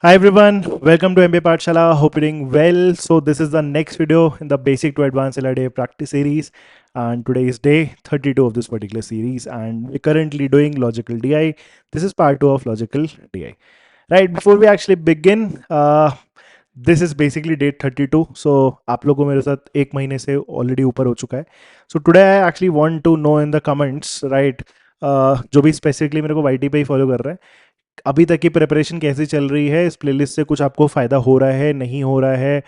Hi everyone, welcome to MBA Pathshala. Hope you're doing well. So this is the next video in the Basic to Advanced LRDA practice series, and today is day 32 of this particular series, and we're currently doing Logical DI. This is part 2 of Logical DI. Right, before we actually begin, this is basically day 32. So आप लोगों को मेरे साथ एक महीने से already ऊपर हो चुका है. So today I actually want to know in the comments, right, जो भी स्पेसिफिकली मेरे को YT पे ही फॉलो कर रहे हैं, अभी तक की प्रिपरेशन कैसी चल रही है, इस प्लेलिस्ट से कुछ आपको फ़ायदा हो रहा है, नहीं हो रहा है,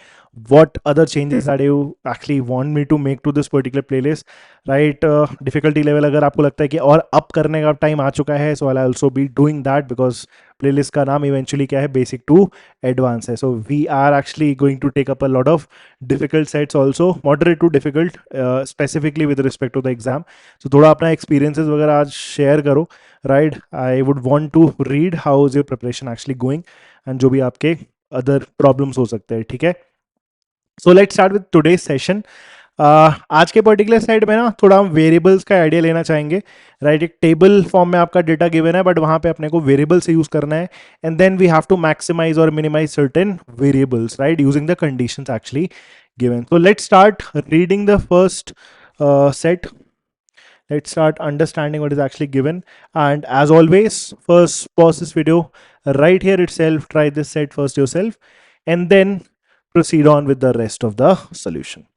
what other changes that you actually want me to make to this particular playlist, right? Difficulty level अगर आपको लगता है कि और अप करने का टाइम आ चुका है, so I'll also be doing that because playlist का नाम इवेंचुअली क्या है, बेसिक टू एडवांस है. So we are actually going to take up a lot of difficult sets also, moderate to difficult, specifically with respect to the exam. So थोड़ा अपना experiences वगैरह आज share करो, right? I would want to read how is your preparation actually going and जो भी आपके other problems हो सकते हैं, ठीक है? So let's start with today session. आज के पर्टिकुलर साइड में ना थोड़ा हम वेरिएबल्स का आइडिया लेना चाहेंगे, राइट? एक टेबल फॉर्म में आपका डेटा गिवन है, बट वहाँ पे अपने को वेरिएबल से यूज करना है, and then we have to maximise और minimise certain variables, right, using the conditions actually given. So let's start reading the first set. Let's start understanding what is actually given, and as always, first pause this video right here itself, try this set first yourself, and then proceed on with the rest of the solution.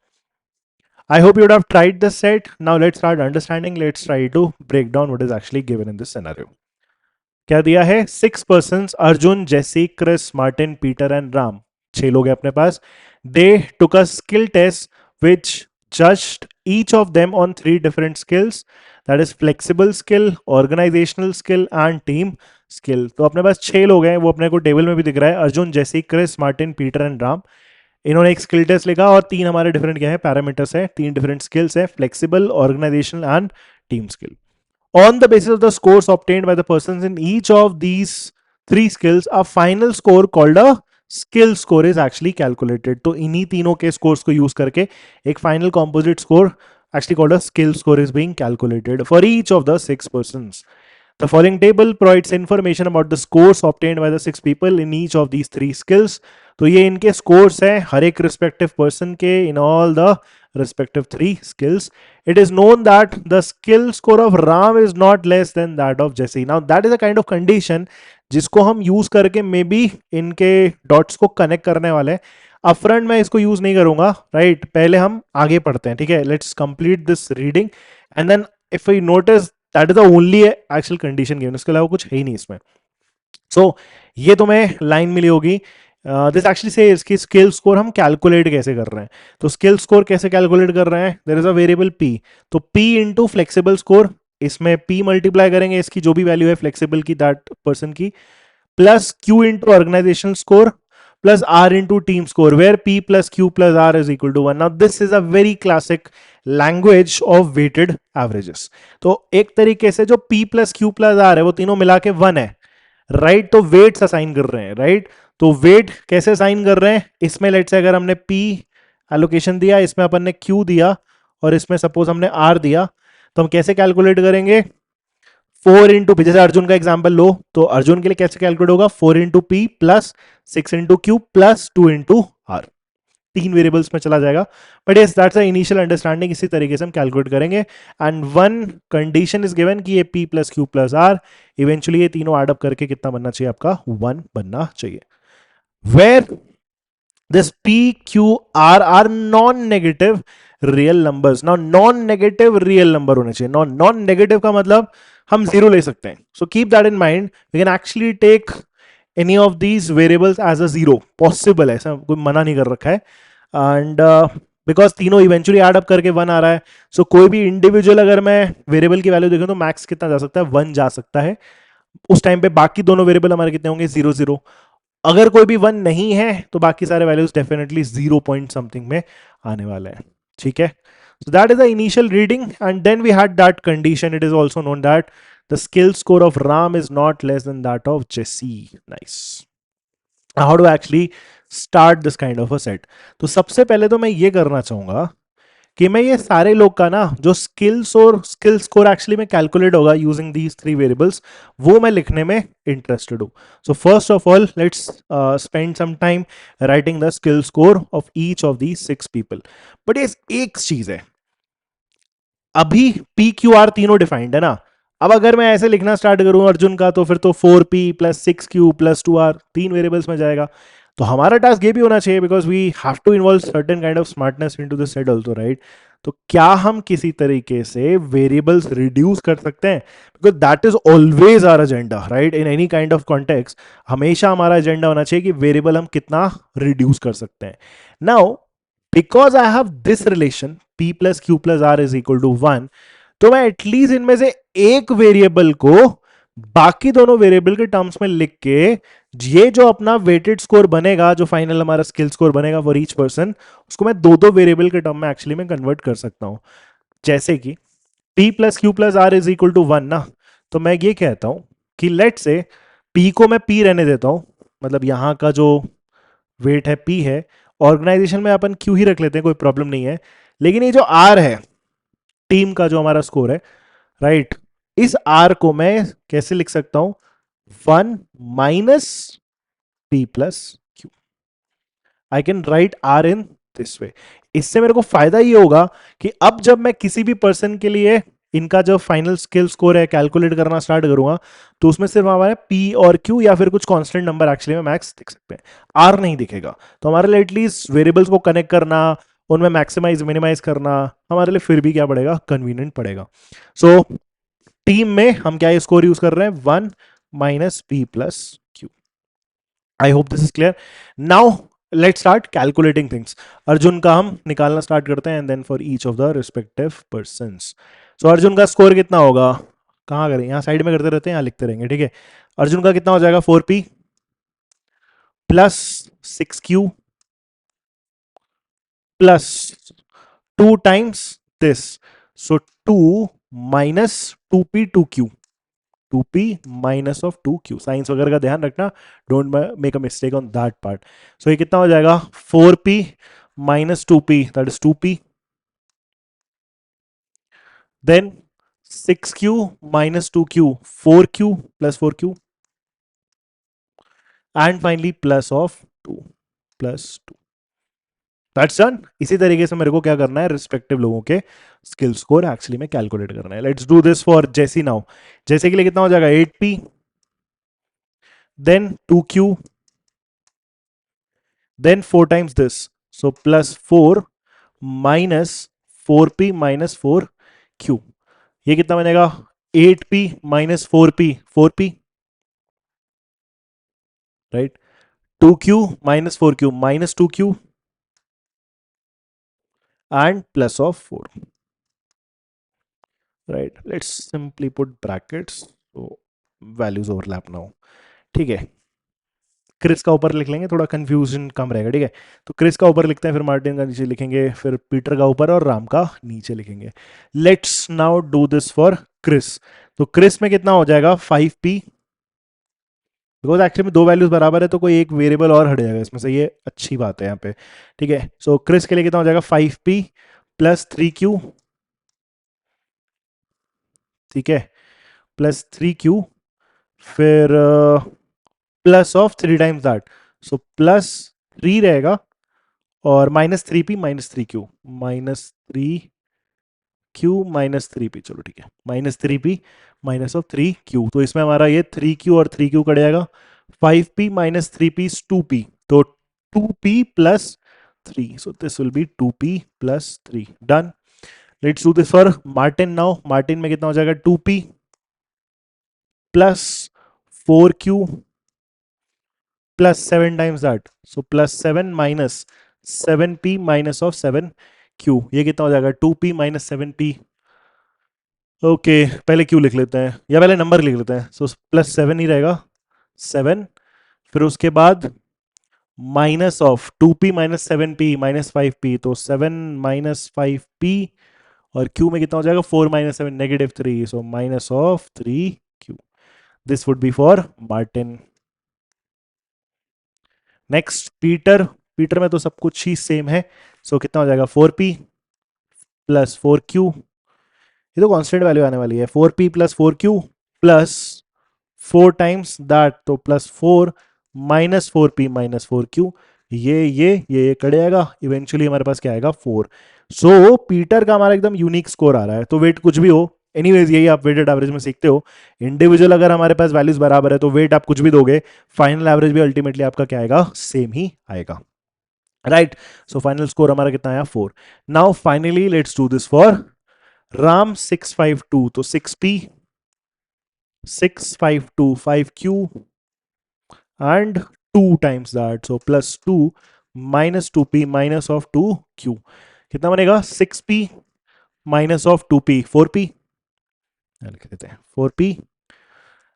I hope you would have tried this set. Now let's start understanding. Let's try to break down what is actually given in this scenario. क्या दिया है? 6 persons, Arjun, Jessie, Chris, Martin, Peter and Ram. 6 लोग हैं अपने पास. They took a skill test which judged each of them on 3 different skills, that is flexible skill, organizational skill and team skill. तो अपने पास 6 लोग हैं, वो अपने को टेबल में भी दिख रहा है, Arjun, Jessie, Chris, Martin, Peter and Ram. इन्होंने एक स्किल टेस्ट लिखा और 3 हमारे डिफरेंट क्या है, पैरामीटर्स है, 3 डिफरेंट स्किल्स है, flexible, organisational and team skill. On the basis of the scores obtained by the persons in each of these 3 skills, a final score called a skill score is actually calculated. तो इन्हीं तीनों के scores को use करके एक final composite score actually called a skill score is being calculated for each of the 6 persons. The following table provides information about the scores obtained by the 6 people in each of these 3 skills. तो ये इनके scores हैं हर एक respective person के in all the respective 3 skills. It is known that the skill score of Ram is not less than that of Jesse. Now that is a kind of condition जिसको हम use करके may be इनके dots को connect करने वाले हैं. Upfront मैं इसको यूज नहीं करूंगा, राइट? पहले हम आगे पढ़ते हैं, ठीक है? Let's complete this reading and then if you notice that is the only actual condition given, इसके अलावा कुछ है ही नहीं इसमें. सो ये तुम्हें लाइन मिली होगी. दिस एक्चुअली से इसकी स्किल स्कोर हम कैलकुलेट कैसे कर रहे हैं. तो स्किल स्कोर कैसे कैलकुलेट कर रहे हैं? There is a variable p. तो p इंटू फ्लेक्सिबल स्कोर, इसमें p मल्टीप्लाई करेंगे इसकी जो भी वैल्यू है फ्लेक्सिबल की, दैट पर्सन की, plus q into organisational score, plus r into team score, where p plus q plus r is equal to 1. Now this is a very classic language of weighted averages. तो एक तरीके से जो p plus q plus r है वो तीनों मिला के 1 है, राइट? तो वेट्स असाइन कर रहे हैं, राइट? तो वेट कैसे असाइन कर रहे हैं? इसमें लेट्स से अगर हमने p एलोकेशन दिया, इसमें अपन ने q दिया और इसमें सपोज हमने r दिया, तो हम कैसे कैलकुलेट करेंगे? 4 इंटू पी. जैसे अर्जुन का एग्जाम्पल लो, तो अर्जुन के लिए कैसे कैलकुलेट होगा? 4 into P plus 6 into Q plus 2 into R. 3 variables में चला जाएगा, but yes that's a initial understanding. इसी तरीके से हम कैलकुलेट करेंगे and one condition is given कि ये p plus Q plus R, eventually ये तीनों एड अप करके कितना बनना चाहिए? आपका 1 बनना चाहिए. Where this p q r are non-negative real numbers. Now non-negative real number होने चाहिए. Now non-negative का मतलब हम जीरो ले सकते हैं. So keep that in mind. We can actually take any of these variables as a zero. Possible है, ऐसा कोई मना नहीं कर रखा है. And बिकॉज तीनों इवेंचुअली एड अप करके 1 आ रहा है. सो कोई भी इंडिविजुअल अगर मैं वेरिएबल की वैल्यू देखूं तो मैक्स कितना जा सकता है? 1 जा सकता है. उस टाइम पे बाकी दोनों वेरिएबल हमारे कितने होंगे? 0 0. अगर कोई भी 1 नहीं है तो बाकी सारे वैल्यूज डेफिनेटली 0 पॉइंट समथिंग में आने वाले हैं, ठीक है? So that is the initial reading, and then we had that condition. It is also known that the skill score of Ram is not less than that of Jesse. Nice. Now how do I actually start this kind of a set? तो सबसे पहले तो मैं ये करना चाहूंगा कि मैं ये सारे लोग का ना जो स्किल्स और स्किल स्कोर एक्चुअली में कैलकुलेट होगा यूजिंग दीज थ्री वेरिएबल्स, वो मैं लिखने में इंटरेस्टेड हूँ. So first of all let's spend some time writing the skill score of each of the six people. But ये एक चीज है, अभी पी क्यू आर तीनों डिफाइंड है ना. अब अगर मैं ऐसे लिखना स्टार्ट करूं अर्जुन का, तो फिर तो 4p plus 6q plus 2r तीन वेरिएबल्स में जाएगा. तो हमारा टास्क ये भी होना चाहिए, because we have to involve certain kind of smartness into the set also, right. तो क्या हम किसी तरीके से वेरिएबल्स रिड्यूस कर सकते हैं, because that is always our agenda, right. In any kind of context हमेशा हमारा एजेंडा होना चाहिए कि वेरिएबल हम कितना रिड्यूस कर सकते हैं. Now because I have this relation p plus Q plus R is equal to 1, तो मैं एटलीस्ट इनमें से एक वेरिएबल को बाकी दोनों वेरिएबल के टर्म्स में लिख के, ये जो अपना वेटेड स्कोर बनेगा, जो फाइनल हमारा स्किल स्कोर बनेगा फॉर ईच पर्सन, उसको मैं दो दो वेरिएबल के टर्म में एक्चुअली में कन्वर्ट कर सकता हूं. जैसे कि p plus Q plus R is equal to 1 ना, तो मैं ये कहता हूं कि लेट से p को मैं p रहने देता हूं, मतलब यहां का जो वेट है p है. ऑर्गेनाइजेशन में अपन q ही रख लेते हैं, कोई प्रॉब्लम नहीं है. लेकिन ये जो r है, टीम का जो हमारा स्कोर है, राइट, इस r को मैं कैसे लिख सकता हूं, 1 minus p plus Q. I can write r in this way. इससे मेरे को फायदा ये होगा कि अब जब मैं किसी भी पर्सन के लिए इनका जो फाइनल स्किल स्कोर है कैलकुलेट करना स्टार्ट करूंगा, तो उसमें सिर्फ हमारे p और q या फिर कुछ कांस्टेंट नंबर एक्चुअली में मैक्स दिख सकते हैं, r नहीं दिखेगा. तो हमारे लिए एटलीस्ट वेरिएबल्स को कनेक्ट करना, उनमें मैक्सिमाइज मिनिमाइज करना हमारे लिए फिर भी क्या पड़ेगा, कन्वीनियंट पड़ेगा. सो टीम में हम क्या स्कोर यूज कर रहे हैं, 1 minus p plus Q. I hope this is clear. Now let's start calculating things. Arjun का हम निकालना स्टार्ट करते हैं, and then for each of the respective persons. So Arjun का स्कोर कितना होगा, कहां करें, यहां साइड में करते रहते हैं, यहां लिखते रहेंगे, ठीक है. अर्जुन का कितना हो जाएगा, 4p plus 6q plus 2 times this. So 2 minus 2p 2q, 2p minus of 2q. Signs वगैरह का ध्यान रखना, don't make a mistake on that part. So ये कितना हो जाएगा, 4p minus 2p, that is 2p. Then 6q minus 2q, 4q plus 4q, and finally plus of 2 plus 2. That's done. इसी तरीके से मेरे को क्या करना है, रिस्पेक्टिव लोगों के स्किल स्कोर एक्चुअली में कैलकुलेट करना है. लेट्स डू दिस फॉर जैसी नाउ. जैसे के लिए कितना हो जाएगा, 8p, then 2q, then 4 times this, so plus 4 minus 4p minus 4q. ये कितना बनेगा, 8p minus 4p, 4p, right. 2q minus 4q minus 2q and plus of 4, right. Let's simply put brackets so values overlap now. ठीक है, Chris का ऊपर लिख लेंगे, थोड़ा कंफ्यूजन कम रहेगा, ठीक है. तो क्रिस का ऊपर लिखते हैं, फिर मार्टिन का नीचे लिखेंगे, फिर पीटर का ऊपर और राम का नीचे लिखेंगे. Let's now do this for Chris. तो क्रिस में कितना हो जाएगा, 5p, बिकॉज एक्चुअली में दो वैल्यूज बराबर है, तो कोई एक वेरिएबल और हट जाएगा इसमें से, ये अच्छी बात है यहाँ पे, ठीक है. सो क्रिस के लिए कितना हो जाएगा, 5p प्लस 3q, ठीक है, प्लस 3q, फिर plus of 3 times that, so plus 3 रहेगा, और -3p -3q, -3q -3p, चलो ठीक है, -3p माइनस ऑफ 3q. तो इसमें हमारा ये 3q और 3q कट जाएगा. 5p minus 3p is 2p, तो 2p plus 3, so this will be 2p plus 3. Done. Let's do this for Martin now. Martin में कितना हो जाएगा, 2p plus 4q plus 7 times that, so plus 7 minus 7p minus of 7q. ये कितना हो जाएगा, 2p minus 7p. Okay, पहले q लिख लेते हैं, या पहले नंबर लिख लेते हैं. सो प्लस 7 ही रहेगा, 7, फिर उसके बाद minus of 2p minus 7p minus 5p, तो 7 माइनस 5p, और q में कितना हो जाएगा, 4 minus 7 -3, so minus of 3q. This would be for Martin. Next Peter. Peter में तो सब कुछ ही सेम है, सो कितना हो जाएगा, 4p प्लस 4Q, ये तो कांस्टेंट वैल्यू आने वाली है, 4P plus 4Q plus 4 times that, तो plus 4 minus 4P minus 4Q, ये कट जाएगा, इवेंचुअली हमारे पास क्या आएगा 4। सो पीटर का हमारा एकदम यूनिक स्कोर आ रहा है। तो वेट कुछ भी हो, एनीवेज यही आप वेटेड एवरेज में सीखते हो, इंडिविजुअल अगर हमारे पास वैल्यूज बराबर है तो वेट आप कुछ भी दोगे, फाइनल एवरेज भी अल्टीमेटली आपका क्या आएगा, सेम ही आएगा, राइट। सो फाइनल स्कोर हमारा कितना आया 4। Now finally let's do this for Ram 652, तो 6P 652 5Q and 2 times that, so plus 2 minus 2P minus of 2Q, कितना बनेगा 6P minus of 2P 4P, लिख देते हैं 4P,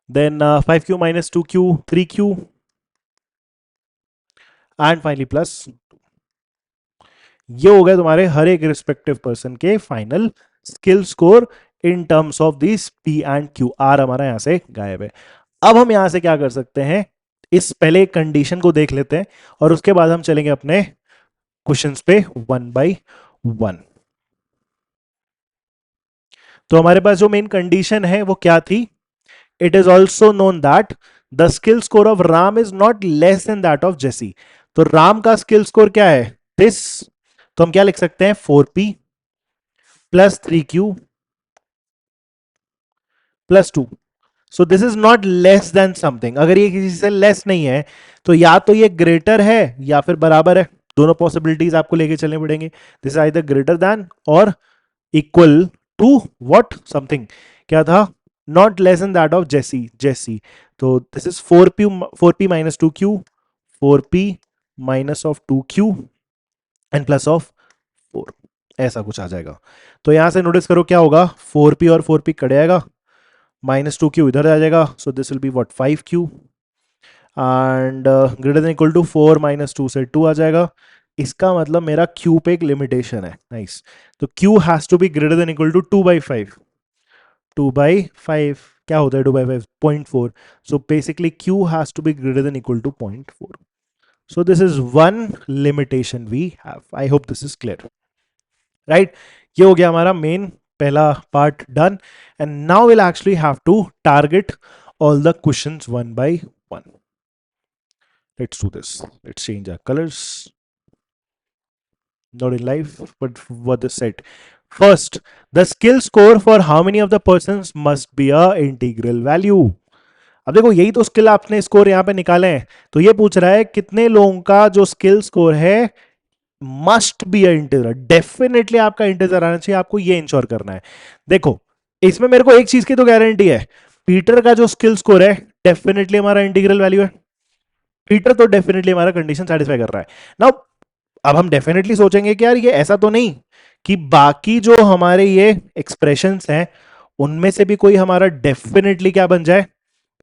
then 5Q minus 2Q 3Q and finally plus, ये हो गए तुम्हारे हर एक रिस्पेक्टिव पर्सन के final skill score in terms of this P and Q। R हमारा यहां से गायब है। अब हम यहां से क्या कर सकते हैं, इस पहले कंडीशन को देख लेते हैं और उसके बाद हम चलेंगे अपने क्वेश्चंस पे वन बाय वन। तो हमारे पास जो मेन कंडीशन है वो क्या थी, it is also known that the skill score of Ram is not less than that of JC. तो राम का स्किल स्कोर क्या है दिस, तो हम क्या लिख सकते हैं 4P plus 3Q plus 2। So this is not less then something, अगर ये किसी से लेस नहीं है तो या तो ये ग्रेटर है या फिर बराबर है, दोनों पॉसिबिलिटीज आपको लेके चलने पड़ेंगे। This is either greater than और इक्वल टू व्हाट समथिंग, क्या था, not less than that of JC. तो this is 4P minus 2Q 4P minus of 2Q and plus of 4, ऐसा कुछ आ जाएगा। तो यहां से नोटिस करो क्या होगा, 4P और 4P कट जाएगा, माइनस 2Q इधर आ जाएगा, so this will be what 5Q and greater than equal to 4 minus 2 से 2 आ जाएगा। इसका मतलब मेरा Q पे एक लिमिटेशन है, नाइस। तो Q has to be greater than equal to 2/5, 2/5 क्या होता है 2/5 0.4, so basically Q has to be greater than equal to 0.4। So this is one limitation we have, I hope this is clear, right. ये हो गया हमारा main पहला part done, and now will actually have to target all the questions one by one. Let's do this. Let's change our colors. Not in live, but what is said. First, the skill score for how many of the persons must be a integral value. अब देखो यही तो skill आपने score यहां पे निकाले हैं, तो ये पूछ रहा है कितने लोगों का जो स्किल स्कोर है must be a integer, definitely आपका इंटीजर आना चाहिए, आपको ये इंश्योर करना है। देखो इसमें मेरे को एक चीज की तो गारंटी है, पीटर का जो स्किल स्कोर है डेफिनेटली हमारा इंटीग्रल वैल्यू है, पीटर तो डेफिनेटली हमारा कंडीशन सेटिस्फाई कर रहा है। नाउ अब हम डेफिनेटली सोचेंगे कि यार ये ऐसा तो नहीं कि बाकी जो हमारे ये एक्सप्रेशंस हैं उनमें से भी कोई हमारा डेफिनेटली क्या बन जाए,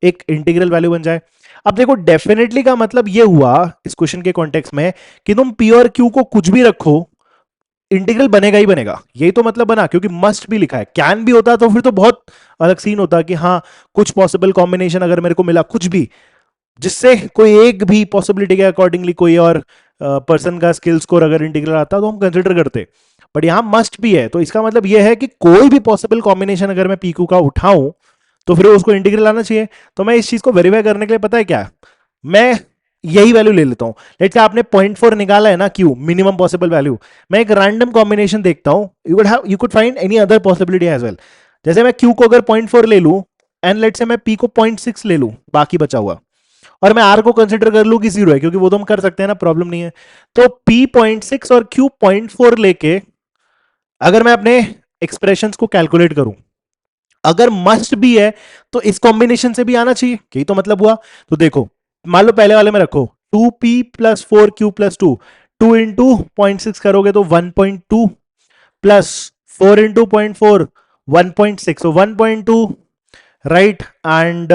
एक इंटीग्रल वैल्यू बन जाए। अब देखो डेफिनेटली का मतलब ये हुआ इस क्वेश्चन के कॉन्टेक्स्ट में कि तुम पी और क्यू को कुछ भी रखो इंटीग्रल बनेगा ही बनेगा, यही तो मतलब बना, क्योंकि मस्ट भी लिखा है, कैन भी होता तो फिर तो बहुत अलग सीन होता कि हाँ कुछ पॉसिबल कॉम्बिनेशन अगर मेरे को मिला कुछ भी जिससे कोई एक भी पॉसिबिलिटी के अकॉर्डिंगली कोई और पर्सन का स्किल स्कोर अगर इंटीग्रल आता तो हम कंसिडर करते, बट यहां मस्ट भी है, तो इसका मतलब यह है कि कोई भी पॉसिबल कॉम्बिनेशन अगर मैं पीक्यू का उठाऊं तो फिर उसको इंटीग्रल आना चाहिए। तो मैं इस चीज को वेरीफाई करने के लिए पता है क्या, मैं यही वैल्यू ले लेता हूं, लेट्स से आपने 0.4 निकाला है ना क्यू मिनिमम पॉसिबल वैल्यू, मैं एक रैंडम कॉम्बिनेशन देखता हूं, you could find any other possibility as well. जैसे मैं क्यू को अगर 0.4 ले लूं एंड लेट्स से मैं पी को 0.6 ले लूं बाकी बचा हुआ, और मैं आर को कंसिडर कर लूं कि 0 है, क्योंकि वो तो हम कर सकते हैं ना, प्रॉब्लम नहीं है। तो पी 0.6 और क्यू 0.4 लेके अगर मैं अपने एक्सप्रेशन को कैलकुलेट करूं, अगर मस्ट भी है तो इस कॉम्बिनेशन से भी आना चाहिए, यही तो मतलब हुआ। तो देखो मान लो पहले वाले में रखो 2P plus 4Q plus 2, 2 into 0.6 करोगे तो 1.2 plus 4 into 0.4 1.6, so 1.2 right and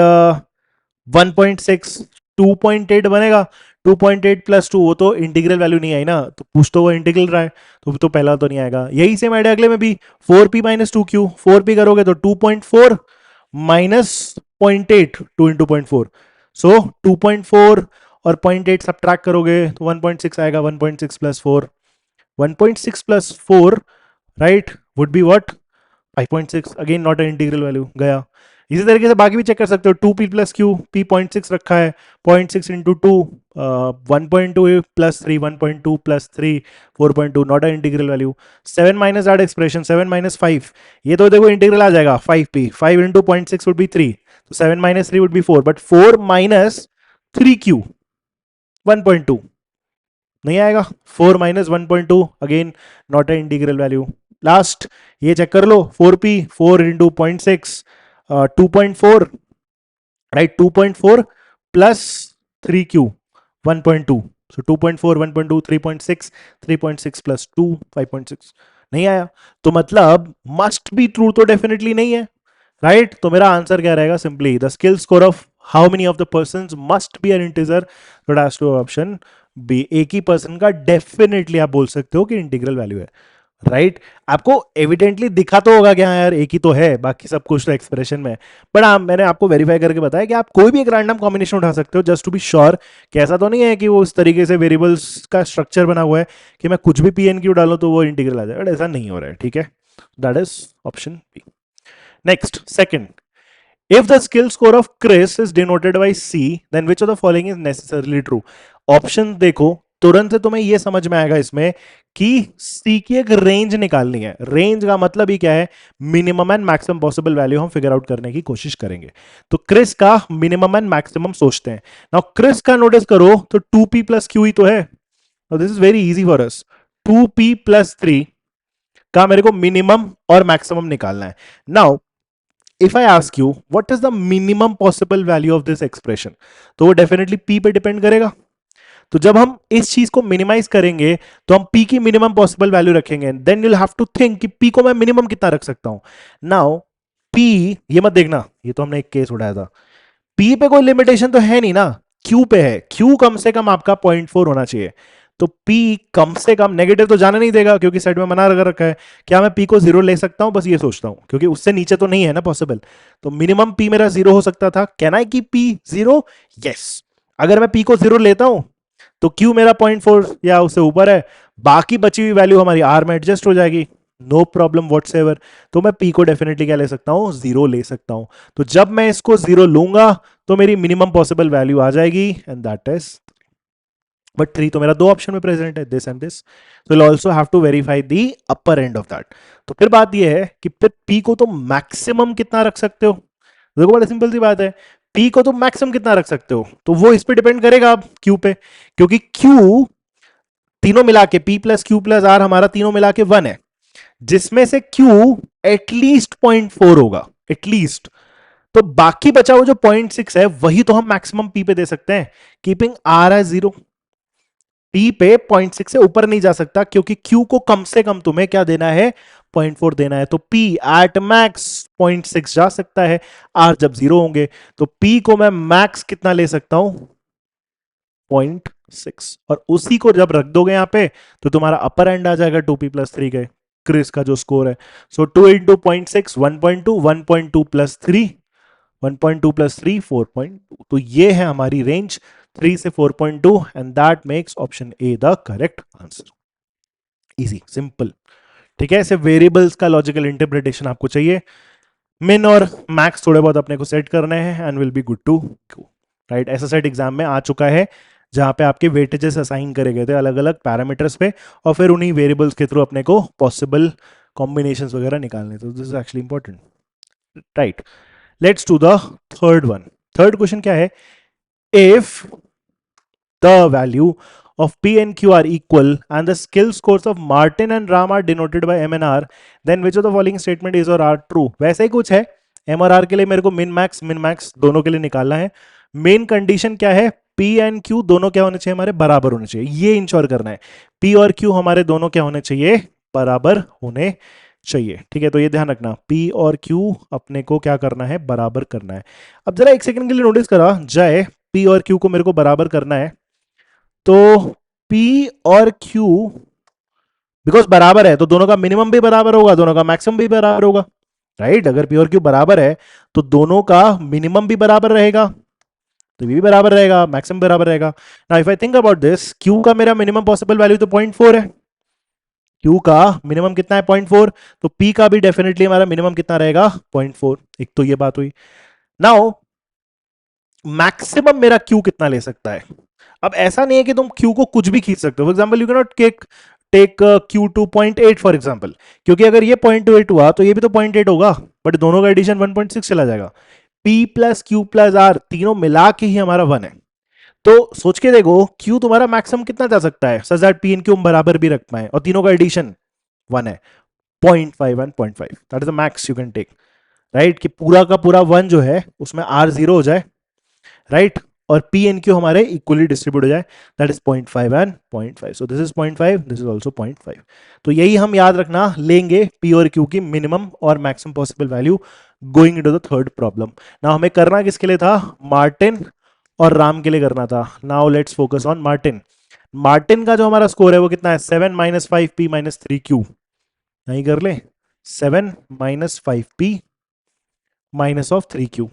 1.6 2.8 बनेगा, 2.8 प्लस 2 वो तो इंटीग्रल वैल्यू नहीं आई ना, तो पूछ तो वो इंटीग्रल रहा है, तो पहला तो नहीं आएगा। यही सेम आइडिया अगले में भी 4P माइनस 2Q, 4P करोगे तो 2.4 माइनस 0.8 2 इंटू 0.4, सो 2.4 और 0.8 सब्ट्रैक्ट करोगे तो 1.6 आएगा, 1.6 plus 4 1.6 plus 4 right would be what 5.6, again not an integral value, गया। इसी तरीके से बाकी भी चेक कर सकते हो, 2p प्लस क्यू, p 0.6 रखा है, 0.6 into two 1.2 plus 3, 1.2 plus 3 4.2, not an integral value. 7 minus that expression, 7 minus 5, ये तो देखो इंटीग्रल आ जाएगा, 5p, 5 इंटू 0.6 वुड बी 3, तो 7 minus 3 would be 4, but 4 minus 3q 1.2 नहीं आएगा। 4 minus 1.2, again not a integral value. Last ये चेक कर लो, 4p, 4 into 0.6 2.4, right, 2.4 plus 3q 1.2, सो 2.4 1.2 3.6, 3.6 plus 2 5.6, नहीं आया। तो मतलब मस्ट बी ट्रू तो डेफिनेटली नहीं है, राइट। तो मेरा आंसर क्या रहेगा, simply the skill score of how many of the person must be N integer, तो हैज टू ऑप्शन बी। एक ही पर्सन का डेफिनेटली आप बोल सकते हो कि इंटीग्रल वैल्यू है, राइट। आपको एविडेंटली दिखा तो होगा कि हाँ यार एक ही तो है, बाकी सब कुछ तो एक्सप्रेशन में है, बट हाँ मैंने आपको वेरीफाई करके बताया कि आप कोई भी एक रैंडम कॉम्बिनेशन उठा सकते हो जस्ट टू बी श्योर कि ऐसा तो नहीं है कि वो उस तरीके से वेरिएबल्स का स्ट्रक्चर बना हुआ है कि मैं कुछ भी पी एन क्यू डालूं तो वो इंटीग्रल आ जाए, बट ऐसा नहीं हो रहा है, ठीक है। That is option B. Next, second, if the skill score of Chris is denoted by C, then which of the following is necessarily true? Option देखो, तुरंत से तुम्हें यह समझ में आएगा इसमें कि C की एक रेंज निकालनी है। रेंज का मतलब ही क्या है, minimum and maximum possible value हम फिगर आउट करने की कोशिश करेंगे। तो क्रिस का मिनिमम एंड मैक्सिमम सोचते हैं। नाउ क्रिस का नोटिस करो तो 2p प्लस क्यू ही तो है, this is very easy for us. 2p plus 3 का मेरे को मिनिमम और मैक्सिमम निकालना है। Now if I ask you what is the minimum possible value of this expression, तो वो डेफिनेटली p पे डिपेंड करेगा। तो जब हम इस चीज को मिनिमाइज करेंगे तो हम p की मिनिमम पॉसिबल वैल्यू रखेंगे, then you'll have to think कि p को मैं मिनिमम कितना रख सकता हूं। नाउ p, ये मत देखना, ये तो हमने एक केस उठाया था, p पे कोई लिमिटेशन तो है नहीं ना, q पे है। q कम से कम आपका 0.4 होना चाहिए, तो p कम से कम, नेगेटिव तो जाने नहीं देगा क्योंकि सेट में मना कर रखा है। क्या मैं p को जीरो ले सकता हूं, बस ये सोचता हूं, क्योंकि उससे नीचे तो नहीं है ना पॉसिबल। तो मिनिमम p मेरा जीरो हो सकता था। Can I keep p zero? Yes. अगर मैं p को जीरो लेता हूं तो q मेरा 0.4 या उससे ऊपर है, बाकी बची हुई वैल्यू हमारी r में एडजस्ट हो जाएगी, नो प्रॉब्लम व्हाटसएवर। तो मैं p को डेफिनेटली क्या ले सकता हूं, जीरो ले सकता हूं। तो जब मैं इसको जीरो लूंगा तो मेरी मिनिमम पॉसिबल वैल्यू आ जाएगी, एंड दैट इज, बट 3 तो मेरा दो ऑप्शन में प्रेजेंट है, this and this, so will also have to verify the upper end of that. तो फिर बात ये है कि फिर p को तो मैक्सिमम कितना रख सकते हो, देखो बड़ा सिंपल सी बात है, p को तो मैक्सिमम कितना रख सकते हो, तो वो इस पे डिपेंड करेगा अब q पे, क्योंकि q तीनों मिला के, p plus Q plus R हमारा तीनों मिला के 1 है, जिसमें से q एटलीस्ट 0.4 होगा, एटलीस्ट। तो बाकी बचा वो जो 0.6 है वही तो हम मैक्सिमम p पे दे सकते हैं, keeping r as zero. p पे 0.6 से ऊपर नहीं जा सकता क्योंकि q को कम से कम तुम्हें क्या देना है, 0.4 देना है। तो p एट मैक्स 0.6 जा सकता है, r जब जीरो होंगे। तो p को मैं मैक्स कितना ले सकता हूं, 0.6, और उसी को जब रख दोगे यहां पे तो तुम्हारा अपर एंड आ जाएगा 2p प्लस 3 के, क्रिस का जो स्कोर है। सो 2 इंटू 0.6 1.2, 1.2 प्लस 3, 1.2 प्लस 3 4.2, तो ये है हमारी रेंज 3 से 4.2, and that makes option A the correct answer. Easy, simple, ठीक है। ऐसे वेरिएबल्स का लॉजिकल इंटरप्रिटेशन आपको चाहिए, मिन और मैक्स थोड़े बहुत अपने को सेट करने हैं, and will be good to go, right. ऐसा सेट एग्जाम में आ चुका है जहां पे आपके वेटेजेस असाइन करे गए थे अलग अलग पैरामीटर्स पे, और फिर उन्हीं वेरिएबल्स के थ्रू अपने को पॉसिबल कॉम्बिनेशंस वगैरह निकालने थे। This is actually important, right. Let's do the third one. Third question क्या है, if the value of P and Q are equal and the skill scores of Martin and Ram are denoted by M and R, then which of the following statement is or are true? वैसे ही कुछ है, M और R के लिए मेरे को min max दोनों के लिए निकालना है। मेन कंडीशन क्या है, P एंड Q दोनों क्या होने चाहिए, हमारे बराबर होने चाहिए, ये इंश्योर करना है। P और Q हमारे दोनों क्या होने चाहिए, बराबर होने चाहिए, ठीक है। तो ये ध्यान रखना, P और Q अपने को क्या करना है, बराबर करना है। अब जरा एक सेकंड के लिए नोटिस करा जाए, P और Q को मेरे को बराबर करना है, तो P और Q बिकॉज बराबर है तो दोनों का मिनिमम भी बराबर होगा, दोनों का मैक्सिमम भी बराबर होगा, राइट। अगर P और Q बराबर है तो दोनों का मिनिमम भी बराबर रहेगा, तो भी बराबर रहेगा, मैक्सिमम बराबर रहेगा। Now if I think about this, Q का मेरा मिनिमम पॉसिबल वैल्यू तो 0.4 है, Q का मिनिमम कितना है 0.4, तो P का भी डेफिनेटली हमारा मिनिमम कितना रहेगा 0.4। एक तो ये बात हुई। नाउ मैक्सिमम मेरा Q कितना ले सकता है। अब ऐसा नहीं है कि तुम Q को कुछ भी खींच सकते हो। For example you can not take Q to 0.8 for example, क्योंकि अगर ये 0.28 हुआ तो ये भी तो 0.8 होगा, बट दोनों का एडिशन 1.6 चला जाएगा। P plus Q plus R तीनों मिला के ही हमारा 1 है। तो सोच के देखो Q तुम्हारा मैक्सिमम कितना जा सकता है, such that P and Q बराबर भी रख पाए, और तीनों का एडिशन 1 है, 0.5 1 0.5, that is the max you can take, right. कि पूरा का पूरा 1 जो है उसमें R 0 हो जाए, राइट, और P एंड Q हमारे इक्वली डिस्ट्रीब्यूट हो जाए, that is 0.5 and 0.5, so this is 0.5, this is also 0.5। तो यही हम याद रखना लेंगे P और Q की मिनिमम और maximum possible value going into the third problem. Now हमें करना किसके लिए था, मार्टिन और राम के लिए करना था। Now let's focus on Martin. Martin का जो हमारा स्कोर है वो कितना है, 7 माइनस 5P माइनस 3Q, नहीं कर ले, 7 minus 5P minus of 3Q।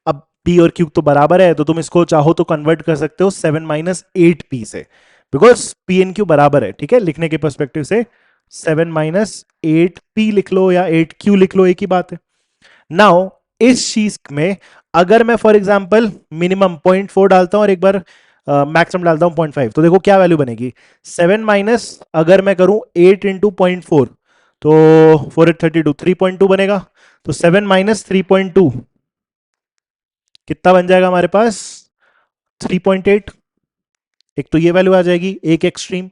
अब P और Q तो बराबर है, तो तुम इसको चाहो तो कन्वर्ट कर सकते हो 7 माइनस 8P से, बिकॉज P एंड Q बराबर है, ठीक है, लिखने के परस्पेक्टिव से 7 माइनस 8P लिख लो या 8Q लिख लो, एक ही बात है। नाउ इस चीज में अगर मैं फॉर एग्जाम्पल मिनिमम 0.4 डालता हूं और एक बार मैक्सिमम डालता हूं 0.5, तो देखो क्या वैल्यू बनेगी, 7 माइनस अगर मैं करूं 8 इंटू 0.4, तो 4 8 32 3.2 बनेगा। तो 7 माइनस 3.2 कितना बन जाएगा हमारे पास, 3.8। एक तो ये वैल्यू आ जाएगी एक एक्सट्रीम।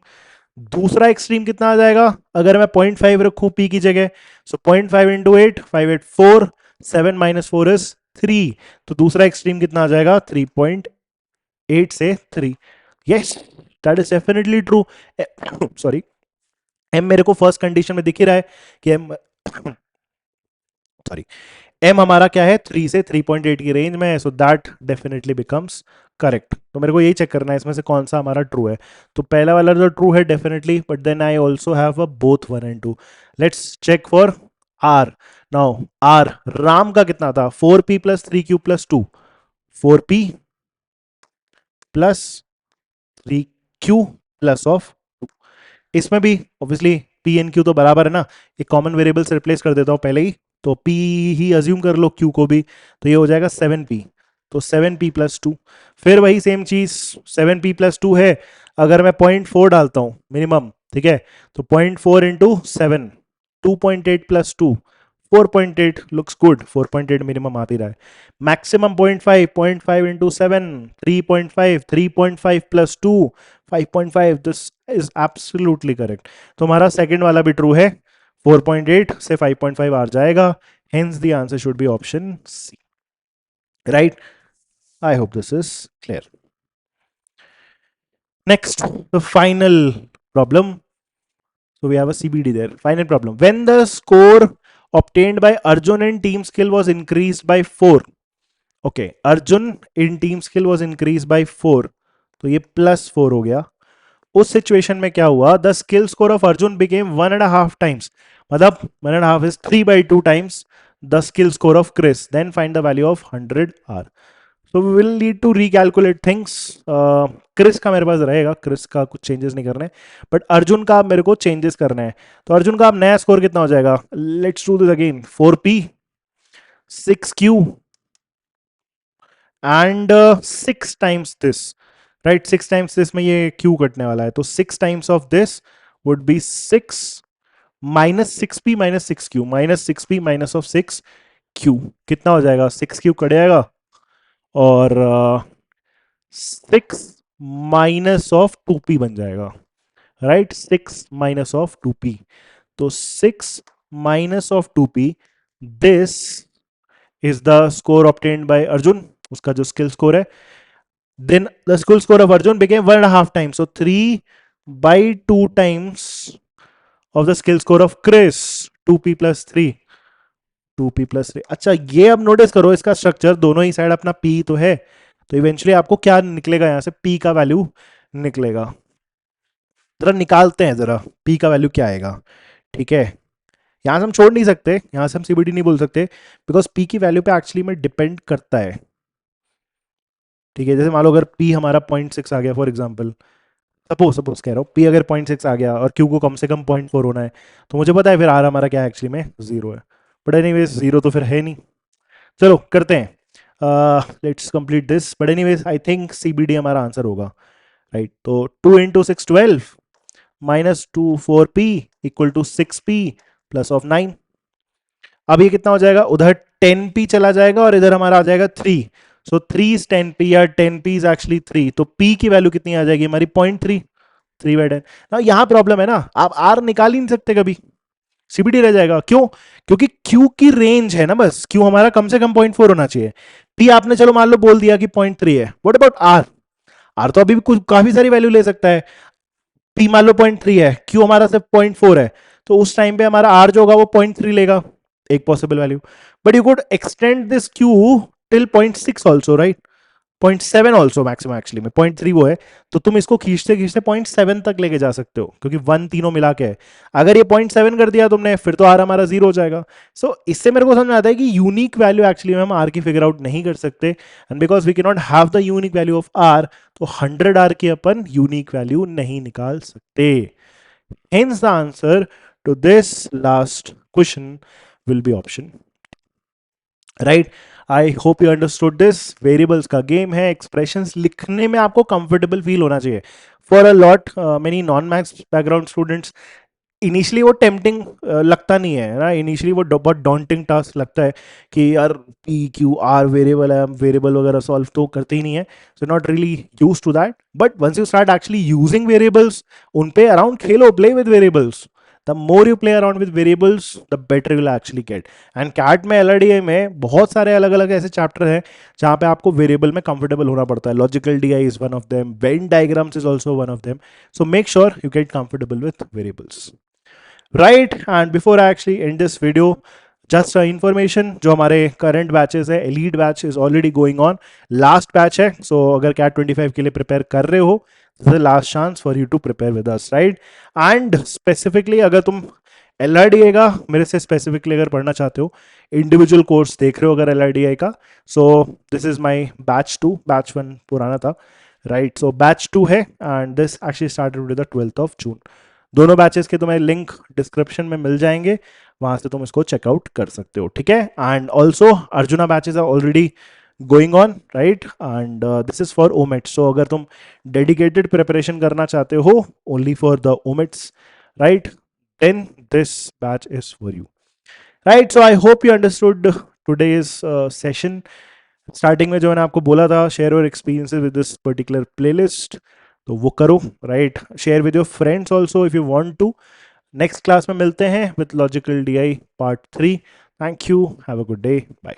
दूसरा एक्सट्रीम कितना आ जाएगा, अगर मैं 0.5 रखूं P की जगह, सो 0.5 इंटू 8 5 8 4, 7 माइनस 4 इज 3, तो दूसरा एक्सट्रीम कितना आ जाएगा 3.8 से 3। Yes, that is definitely true. Sorry, M मेरे को फर्स्ट कंडीशन में दिख ही रहा है कि M सॉरी M हमारा क्या है 3 से 3.8 की रेंज में है, so that definitely becomes correct. तो मेरे को यही चेक करना है इसमें से कौन सा हमारा ट्रू है। तो पहला वाला जो ट्रू है definitely, but then I also have a both 1 and 2। Let's check for R। Now R Ram का कितना था, 4P plus 3Q plus 2, 4P plus 3Q plus of 2। इसमें भी ऑब्वियसली P एंड Q तो बराबर है ना, एक कॉमन वेरिएबल से रिप्लेस कर देता हूं पहले ही, तो P ही अज्यूम कर लो Q को भी, तो ये हो जाएगा 7P, तो 7P प्लस 2। फिर वही सेम चीज, 7P प्लस 2 है, अगर मैं 0.4 डालता हूं मिनिमम, ठीक है, तो 0.4 into 7, 2.8 plus 2, 4.8 looks good, 4.8 minimum आ ही रहा है। Maximum 0.5, 0.5 into 7, 3.5, 3.5 plus 2, 5.5, this is absolutely correct. तो हमारा सेकंड वाला भी ट्रू है, 4.8 से 5.5 आ जाएगा, hence the answer should be option C, right. I hope this is clear. Next, the final problem, so we have a CBD there. Final problem, when the score obtained by Arjun in team skill was increased by 4, okay, Arjun in team skill was increased by 4, तो ये plus 4 हो गया। उस situation में क्या हुआ, the skill score of Arjun became 1.5 times, मतलब 1.5 is 3/2 times the skill score of Chris, then find the value of 100R। So we will need to recalculate things. Chris का मेरे पास रहेगा, क्रिस का कुछ चेंजेस नहीं करने, बट अर्जुन का मेरे को चेंजेस करना है। तो अर्जुन का अब नया स्कोर कितना हो जाएगा, let's do this again, 4P 6Q and 6 times this, right, 6 times this में ये Q कटने वाला है, तो 6 times of this would be 6 minus 6P minus 6Q, minus 6P minus of 6Q कितना हो जाएगा, 6Q कट जाएगा, और 6 माइनस ऑफ 2P बन जाएगा, राइट, 6 माइनस ऑफ 2P, तो 6 minus of 2P, this is the score obtained by Arjun, उसका जो स्किल स्कोर है। Then the skill score of Arjun became 1.5 times, so 3/2 times of the skill score of Chris, 2P plus 3, 2P plus 3। अच्छा, ये अब notice करो इसका structure, दोनों ही side अपना P तो है, तो इवेंचुअली आपको क्या निकलेगा, यहां से P का वैल्यू निकलेगा। जरा निकालते हैं जरा P का वैल्यू क्या आएगा, ठीक है। यहां से हम छोड़ नहीं सकते, यहां से हम CBD नहीं बोल सकते, बिकॉज P की वैल्यू पे एक्चुअली में डिपेंड करता है, ठीक है। जैसे मान लो अगर P हमारा 0.6 आ गया फॉर एग्जाम्पल, सपोज कह रहा हूँ, P अगर 0.6 आ गया और Q को कम से कम 0.4 होना है, तो मुझे पता है फिर R हमारा क्या है, एक्चुअली में 0 है। बट एनीवेज 0 तो फिर है नहीं। चलो करते हैं, let's complete this. But anyways I think CBD हमारा आंसर होगा, राइट। तो 2 into 6 12 minus 2 4P equal to 6P plus of 9। अब ये कितना हो जाएगा, उधर 10P चला जाएगा और इधर हमारा आ जाएगा 3। सो 3 इज 10P या 10P इज एक्चुअली 3। तो P की वैल्यू कितनी आ जाएगी हमारी, 0.3, 3/10 ना। यहाँ प्रॉब्लम है ना, आप R निकाल ही नहीं सकते कभी, CBD रह जाएगा। क्यों? क्योंकि Q की रेंज है ना, बस Q हमारा कम से कम 0.4 होना चाहिए। P आपने चलो मान लो बोल दिया कि 0.3 है, व्हाट अबाउट R? R तो अभी भी कुछ काफी सारी वैल्यू ले सकता है। P मान लो 0.3 है, Q हमारा सिर्फ 0.4 है, तो उस टाइम पे हमारा R जो होगा वो 0.3 लेगा, एक possible value. But you could extend this Q till 0.6 also, right. 0.7 also maximum, actually में 0.3 वो है, तो तुम इसको खींचते खींचते 0.7 तक लेके जा सकते हो, क्योंकि 1 तीनों मिला के है। अगर ये 0.7 कर दिया तुमने, फिर तो R हमारा 0 हो जाएगा। सो इससे मेरे को समझ में आता है कि यूनिक वैल्यू एक्चुअली में हम R की फिगर आउट नहीं कर सकते, and because we can not have the unique value of R, तो 100R की अपन यूनिक वैल्यू नहीं निकाल सकते। Hence the answer to this last question will be option, right. I hope you understood this. Variables का game है, expressions लिखने में आपको कंफर्टेबल फील होना चाहिए। For a lot many non maths background students, initially वो टेम्पटिंग लगता नहीं है ना, इनिशियली वो बहुत डॉन्टिंग टास्क लगता है कि यार PQR वेरिएबल है, हम वेरिएबल वगैरह सॉल्व तो करते ही नहीं है, so not really use to that. But once you start actually using variables, उन पे अराउंड खेलो, play with variables. The more you play around with variables, the better you will actually get. And CAT में, LRDI में बहुत सारे अलग अलग ऐसे चैप्टर हैं जहाँ पे आपको वेरिएबल में कंफर्टेबल होना पड़ता है। Logical DI is one of them, Venn diagrams is also one of them. So make sure you get comfortable with variables, right. And before I actually and this video, just information, जो हमारे current batches है, elite batch is already going on, last batch है। सो अगर cat 25 के लिए prepare कर रहे हो, this is the last chance for you to prepare with us, right. And specifically अगर तुम LRDI का मेरे से स्पेसिफिकली अगर पढ़ना चाहते हो, इंडिविजुअल कोर्स देख रहे हो अगर LRDI का, सो this is my batch 2, batch 1 पुराना था, राइट। सो बैच 2 है, and this actually started with the 12th of June। दोनों बैचेस के तुम्हें लिंक डिस्क्रिप्शन में मिल जाएंगे, वहां से तुम इसको चेकआउट कर सकते हो, ठीक है। And also Arjuna batches are already going on, right. And this is for OMETs. So अगर तुम डेडिकेटेड प्रिपरेशन करना चाहते हो only for the OMETs, right, then this batch is for you, right. So I hope you understood today's session. Starting में जो मैंने आपको बोला था, share your experiences with this particular playlist, तो वो करो, right. Share with your friends also if you want to. Next class में मिलते हैं with logical DI part 3। Thank you, have a good day, bye.